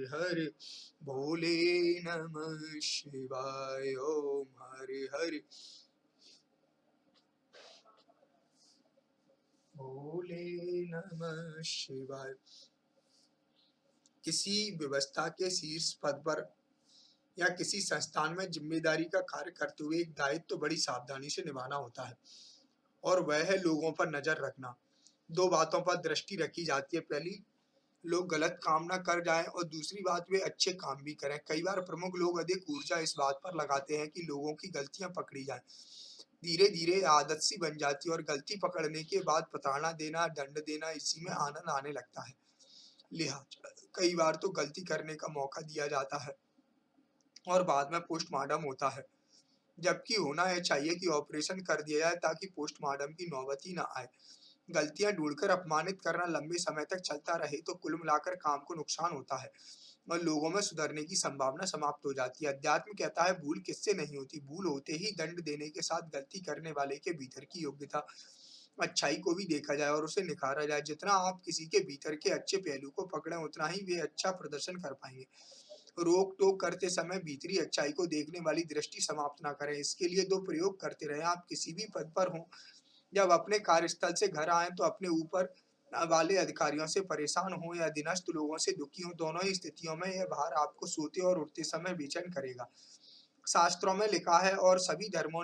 हरे हरे भोले नमः शिवाय। ओम हरे हरे भोले नमः शिवाय। किसी व्यवस्था के शीर्ष पद पर या किसी संस्थान में जिम्मेदारी का कार्य करते हुए एक दायित्व तो बड़ी सावधानी से निभाना होता है, और वह है लोगों पर नजर रखना। दो बातों पर दृष्टि रखी जाती है। पहली, लोग गलत काम ना कर जाएं, और दूसरी बात, वे अच्छे काम भी करें। कई बार प्रमुख लोग अधिक ऊर्जा इस बात पर लगाते हैं कि लोगों की गलतियां पकड़ी जाएं। धीरे धीरे आदत सी बन जाती है, और गलती पकड़ने के बाद प्रताड़ना देना, दंड देना, इसी में आनंद आने लगता है। लिहाजा कई बार तो गलती करने का मौका दिया जाता है और बाद में पोस्टमार्टम होता है, जबकि होना यह चाहिए कि ऑपरेशन कर दिया जाए ताकि पोस्टमार्टम की नौबत ही ना आए। गलतियां ढूंढकर अपमानित करना लंबे समय तक चलता रहे तो कुल मिलाकर काम को नुकसान होता है और लोगों में सुधरने की संभावना समाप्त हो जाती है। अध्यात्म कहता है, भूल किससे नहीं होती, भूल होते ही दंड देने के साथ गलती करने वाले के भीतर की योग्यता, अच्छाई को भी देखा जाए और उसे निखारा जाए। जितना आप किसी के भीतर के अच्छे पहलू को पकड़ें, उतना ही वे अच्छा प्रदर्शन कर पाएंगे। रोक टोक करते समय भीतरी अच्छाई को देखने वाली दृष्टि समाप्त ना करें। इसके लिए दो प्रयोग करते रहें। आप किसी भी पद पर हों, जब अपने कार्यस्थल से घर आएं तो अपने ऊपर वाले अधिकारियों से परेशान हों या अधीनस्थ लोगों से दुखी हों, दोनों ही स्थितियों में यह भार आपको सोते और उठते समय बेचैन करेगा। शास्त्रों में लिखा है और सभी धर्मों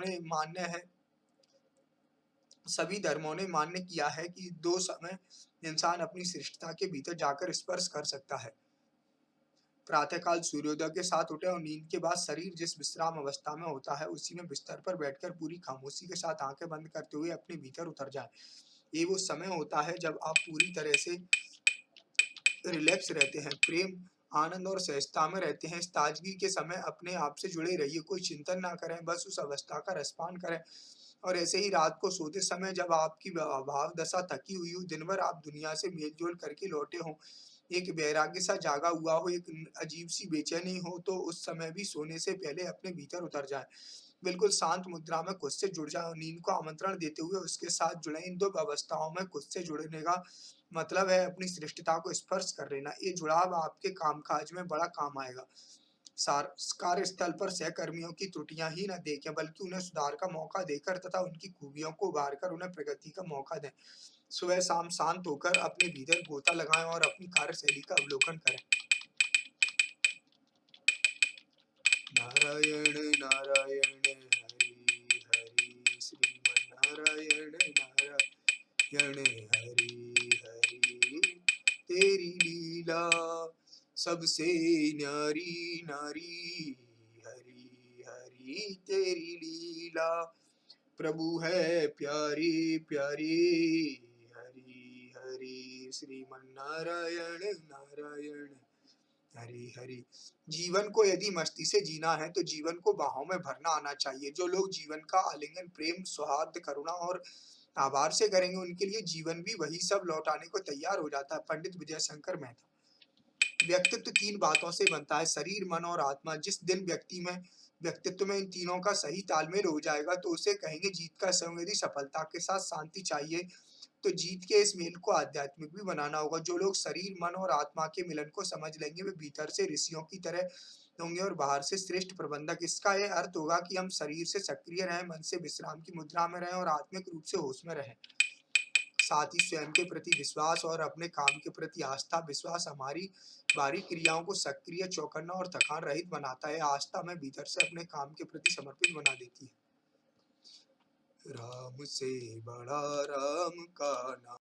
ने मान्य किया है कि दो समय इंसान अपनी श्रेष्ठता के भीतर जाकर स्पर्श कर सकता है। प्रातःकाल सूर्योदय के साथ उठे और नींद के बाद शरीर जिस विश्राम अवस्था में होता है, उसी में बिस्तर पर बैठकर पूरी खामोशी के साथ आंखें बंद करते हुए अपने भीतर उतर जाए। ये वो समय होता है जब आप पूरी तरह से रिलैक्स रहते हैं, प्रेम, आनंद और सहजता में रहते हैं। इस ताजगी के समय अपने आप से जुड़े रहिए, कोई चिंतन ना करें, बस उस अवस्था का रसपान करें। और ऐसे ही रात को सोते समय जब आपकी भाव दशा थकी हुई हो, दिन भर आप दुनिया से मेल जोल करके लौटे हों, एक वैराग्य सा जागा हुआ हो, एक अजीब सी बेचैनी हो, तो उस समय भी सोने से पहले अपने भीतर उतर जाए। बिल्कुल शांत मुद्रा में खुद से जुड़ जाए और नींद को आमंत्रण देते हुए उसके साथ जुड़े। इन दो अवस्थाओं में खुद से जुड़ने का मतलब है अपनी श्रेष्ठता को स्पर्श कर लेना। ये जुड़ाव आपके कामकाज में बड़ा काम आएगा। सार कार्यस्थल पर सहकर्मियों की त्रुटियां ही न देखें, बल्कि उन्हें सुधार का मौका देकर तथा उनकी खूबियों को उभार कर उन्हें प्रगति का मौका दें। सुबह शाम शांत होकर अपने भीतर गोता लगाएं और अपनी कार्यशैली का अवलोकन करें। नारायण नारायण हरि हरि, श्रीमन्नारायण नारायण हरि हरि। तेरी लीला सबसे न्यारी नारी, हरि हरि तेरी लीला प्रभु है प्यारी प्यारी, हरि हरि श्रीमन्नारायण नारायण हरि हरि। जीवन को यदि मस्ती से जीना है तो जीवन को बाहों में भरना आना चाहिए। जो लोग जीवन का आलिंगन प्रेम, सौहार्द, करुणा और आभार से करेंगे, उनके लिए जीवन भी वही सब लौटाने को तैयार हो जाता है। पंडित विजय शंकर मेहता। व्यक्तित्व तीन बातों से बनता है, शरीर, मन और आत्मा। जिस दिन व्यक्तित्व में इन तीनों का सही तालमेल हो जाएगा तो उसे कहेंगे जीत का संग। यदि सफलता के साथ शांति चाहिए तो जीत के इस मेल को आध्यात्मिक भी बनाना होगा। जो लोग शरीर, मन और आत्मा के मिलन को समझ लेंगे, वे भीतर से ऋषियों की तरह होंगे और बाहर से श्रेष्ठ प्रबंधक। इसका यह अर्थ होगा कि हम शरीर से सक्रिय रहें, मन से विश्राम की मुद्रा में रहें और आत्मिक रूप से होश में रहें। साथ ही स्वयं के प्रति विश्वास और अपने काम के प्रति आस्था, विश्वास हमारी बाहरी क्रियाओं को सक्रिय, चौकन्ना और थकान रहित बनाता है। आस्था में भीतर से अपने काम के प्रति समर्पित बना देती है। राम से बड़ा राम का नाम